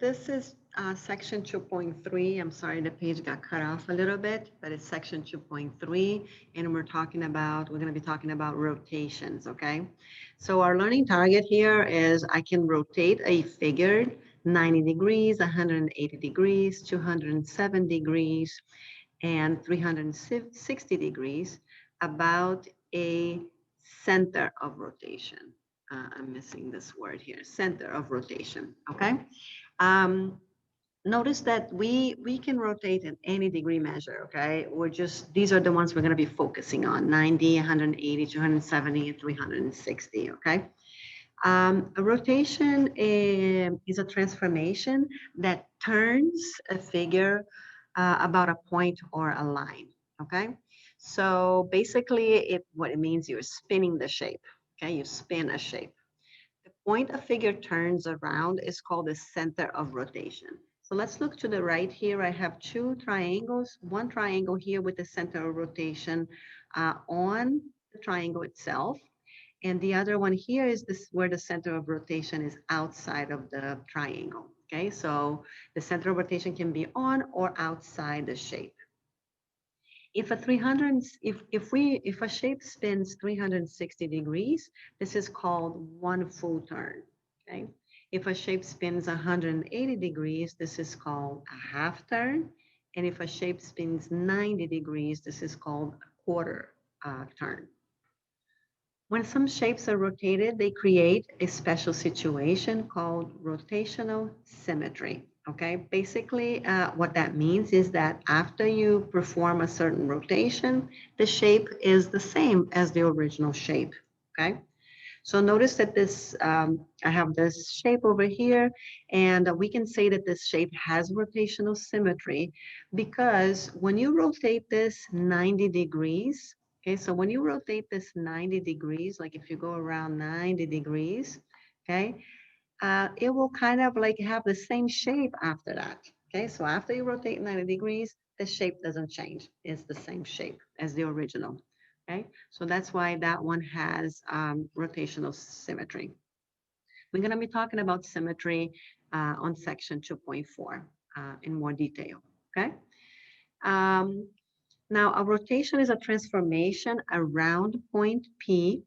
this is section 2.3. I'm sorry, the page got cut off a little bit, but it's section 2.3, and we're going to be talking about rotations, okay? So our learning target here is I can rotate a figure 90 degrees, 180 degrees, 207 degrees, and 360 degrees about a center of rotation. I'm missing this word here, center of rotation, okay? Um, Notice that we can rotate in any degree measure, okay? These are the ones we're gonna be focusing on, 90, 180, 270, and 360, okay? A rotation is a transformation that turns a figure about a point or a line, okay? So basically, what it means, you're spinning the shape, okay? You spin a shape. The point a figure turns around is called the center of rotation. So let's look to the right here. I have two triangles, one triangle here with the center of rotation on the triangle itself. And the other one here is this where the center of rotation is outside of the triangle. Okay, so the center of rotation can be on or outside the shape. If a shape spins 360 degrees, this is called one full turn. Okay. If a shape spins 180 degrees, this is called a half turn. And if a shape spins 90 degrees, this is called a quarter turn. When some shapes are rotated, they create a special situation called rotational symmetry. Okay, basically what that means is that after you perform a certain rotation, the shape is the same as the original shape. Okay, so notice that I have this shape over here, and we can say that this shape has rotational symmetry because when you rotate this 90 degrees, okay, so when you rotate this 90 degrees, like if you go around 90 degrees, okay, it will kind of like have the same shape after that. Okay, so after you rotate 90 degrees, the shape doesn't change. It's the same shape as the original. Okay, so that's why that one has rotational symmetry. We're going to be talking about symmetry on section 2.4 in more detail. Okay. Now, a rotation is a transformation around point P,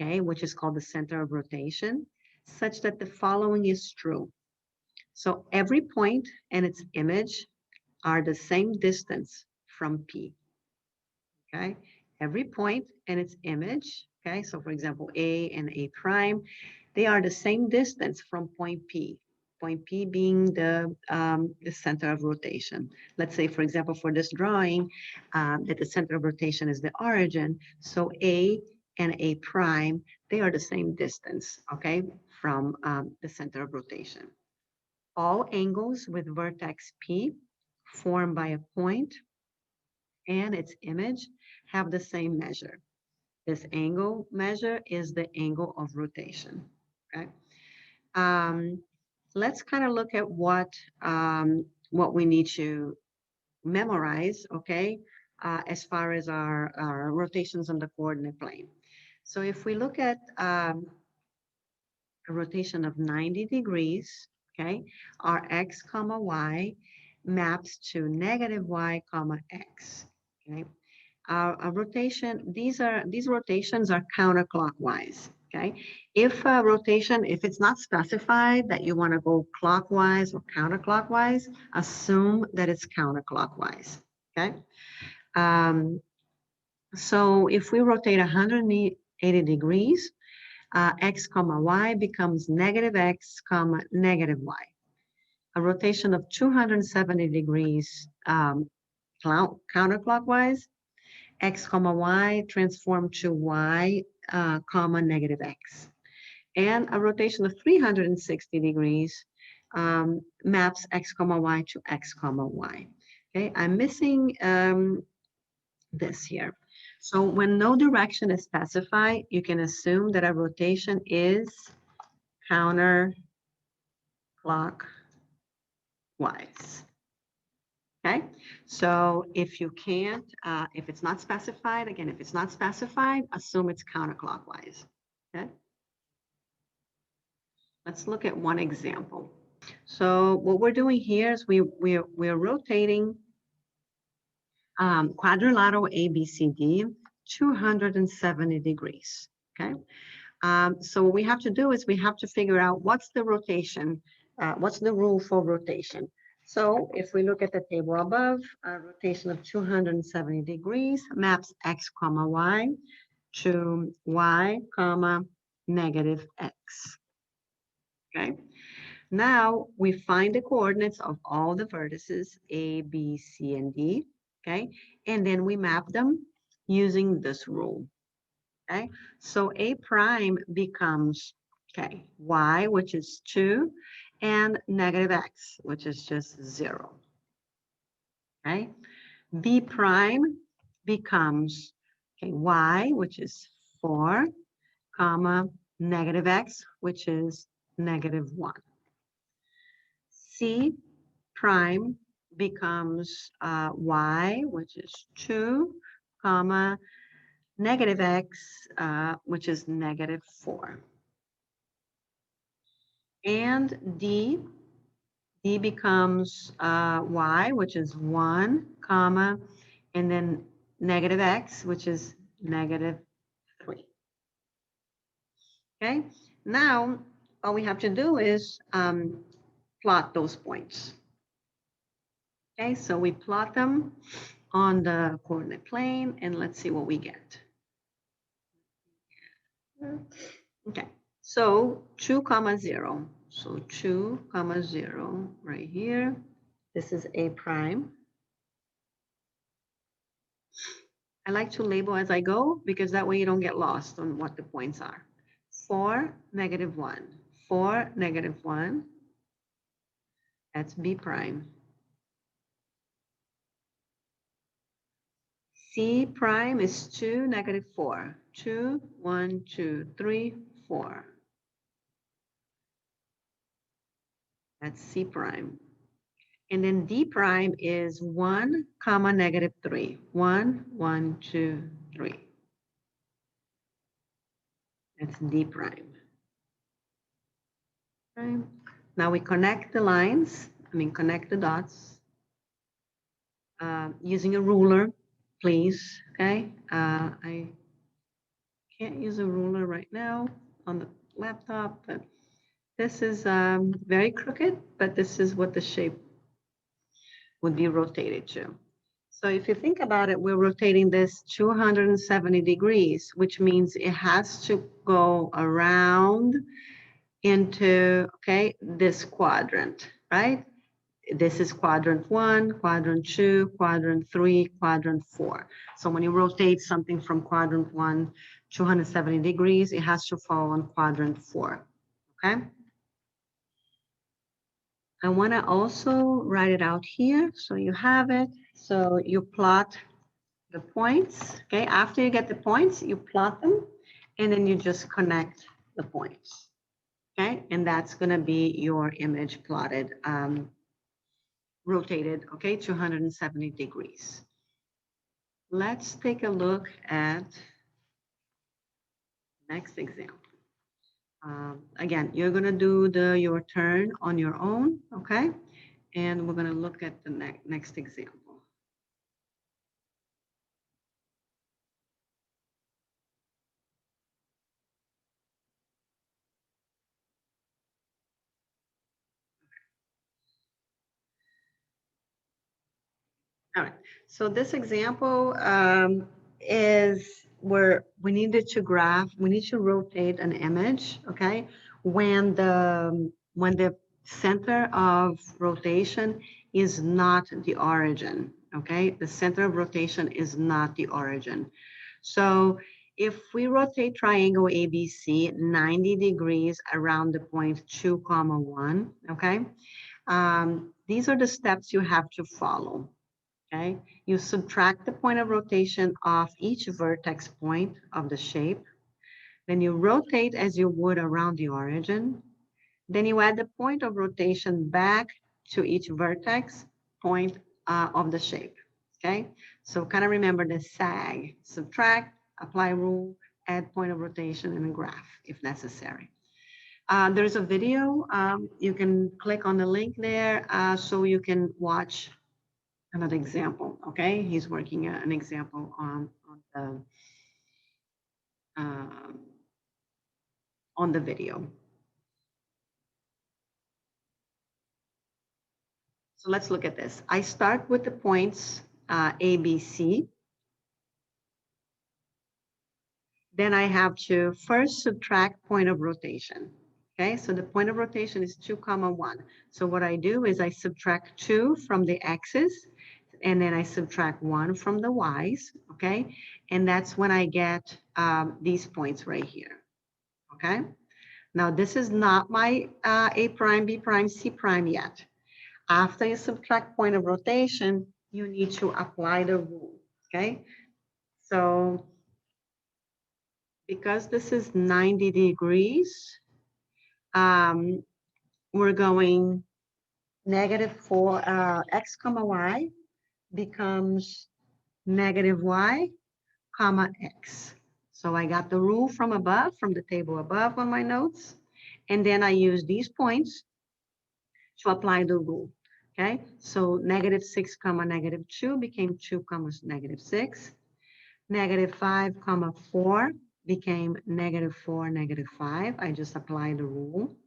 okay, which is called the center of rotation, such that the following is true. So every point and its image are the same distance from P, okay? Every point and its image, okay? So for example, A and A prime, they are the same distance from point P being the center of rotation. Let's say, for example, for this drawing, that the center of rotation is the origin. So A and A prime, they are the same distance, okay, from the center of rotation. All angles with vertex P formed by a point and its image have the same measure. This angle measure is the angle of rotation, okay? Let's kind of look at what we need to memorize, okay, as far as our rotations on the coordinate plane. So if we look at a rotation of 90 degrees, okay, our x comma y maps to negative y comma x, okay. A rotation, these rotations are counterclockwise, okay? If a rotation, if it's not specified that you want to go clockwise or counterclockwise, assume that it's counterclockwise, okay? So if we rotate 180 degrees, x comma y becomes negative x comma negative y. A rotation of 270 degrees counterclockwise, x comma y transform to y comma negative x. And a rotation of 360 degrees maps x comma y to x comma y. Okay, I'm missing this here. So when no direction is specified, you can assume that a rotation is counterclockwise. Okay, so if you can't, if it's not specified, again, if it's not specified, assume it's counterclockwise. Okay, let's look at one example. So what we're doing here is we're rotating quadrilateral ABCD 270 degrees, okay? So what we have to do is we have to figure out what's the rotation, what's the rule for rotation. So if we look at the table above, a rotation of 270 degrees maps x comma y to y comma negative x, okay? Now we find the coordinates of all the vertices A, B, C, and D, okay? And then we map them using this rule, okay? So A prime becomes, okay, Y, which is 2, and negative X, which is just 0, okay? B prime becomes, okay, Y, which is 4, comma, negative X, which is negative 1. C prime becomes y, which is 2, comma, negative x, which is negative 4. And D becomes y, which is 1, comma, and then negative x, which is negative 3. Okay, now all we have to do is plot those points. Okay, so we plot them on the coordinate plane, and let's see what we get. Okay, so 2 comma 0. So 2 comma 0 right here. This is A prime. I like to label as I go because that way you don't get lost on what the points are. 4, negative 1. 4, negative 1. That's B prime. C prime is 2, negative 4. 2, 1, 2, 3, 4. That's C prime. And then D prime is 1, comma, negative 3. 1, 1, 2, 3. That's D prime. Right. Now we connect the lines, connect the dots using a ruler, please, okay? I can't use a ruler right now on the laptop, but this is very crooked, but this is what the shape would be rotated to. So if you think about it, we're rotating this 270 degrees, which means it has to go around into, okay, this quadrant, right? This is quadrant 1, quadrant 2, quadrant 3, quadrant 4. So when you rotate something from quadrant 1, 270 degrees, it has to fall on quadrant 4, okay? I want to also write it out here so you have it. So you plot the points, okay? After you get the points, you plot them, and then you just connect the points, okay? And that's going to be your image plotted, rotated, okay, 270 degrees. Let's take a look at next example. Again, you're going to do your turn on your own, okay? And we're going to look at the next example. All right, so this example is where we need to rotate an image, okay? When the center of rotation is not the origin, okay? The center of rotation is not the origin. So if we rotate triangle ABC 90 degrees around the point 2, comma 1, okay? These are the steps you have to follow. Okay, you subtract the point of rotation off each vertex point of the shape. Then you rotate as you would around the origin. Then you add the point of rotation back to each vertex point of the shape. Okay, so kind of remember the SAG, subtract, apply rule, add point of rotation, and a graph if necessary. There's a video. You can click on the link there so you can watch another example. Okay, he's working an example uh, on the video. So let's look at this. I start with the points A, B, C. Then I have to first subtract point of rotation. Okay, so the point of rotation is 2, 1. So what I do is I subtract 2 from the x's, and then I subtract 1 from the y's, okay? And that's when I get these points right here, okay? Now, this is not my A prime, B prime, C prime yet. After you subtract point of rotation, you need to apply the rule, okay? So because this is 90 degrees, we're going -4, x comma y becomes -y comma x. So I got the rule from above, from the table above on my notes, and then I use these points to apply the rule. Okay, so -6 comma -2 became 2 comma -6. -5 comma 4 became -4 -5. I just applied the rule.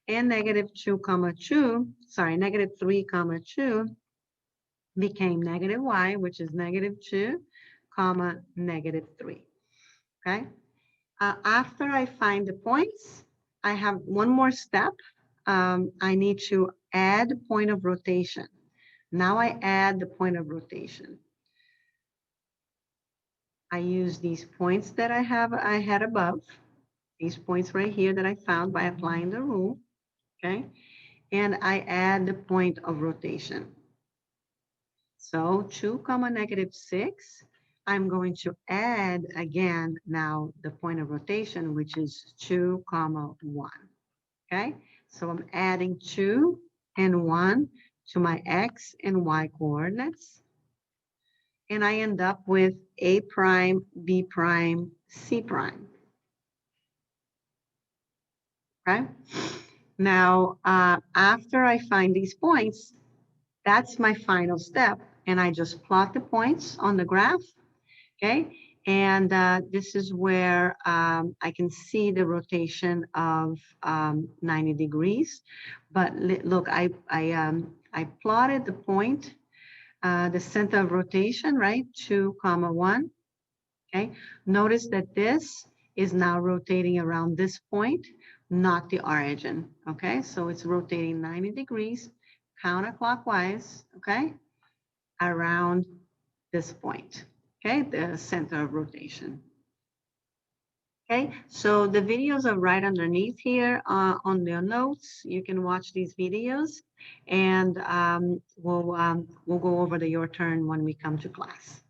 And -2 comma 2, sorry, -3 comma 2 became -y, which is -2 comma -3. Okay. After I find the points, I have one more step. I need to add point of rotation. Now I add the point of rotation. I use these points that I had above, these points right here that I found by applying the rule, okay? And I add the point of rotation. So 2 comma -6, I'm going to add again now the point of rotation, which is 2 comma 1, okay? So I'm adding 2 and 1 to my x and y coordinates. And I end up with A prime, B prime, C prime. Okay. Now, after I find these points, that's my final step. And I just plot the points on the graph. Okay. And this is where I can see the rotation of 90 degrees. But look, I plotted the point, the center of rotation, right? 2 comma 1. Okay, notice that this is now rotating around this point, not the origin. Okay, so it's rotating 90 degrees counterclockwise, okay, around this point, okay, the center of rotation. Okay, so the videos are right underneath here on your notes. You can watch these videos, and we'll go over the your turn when we come to class.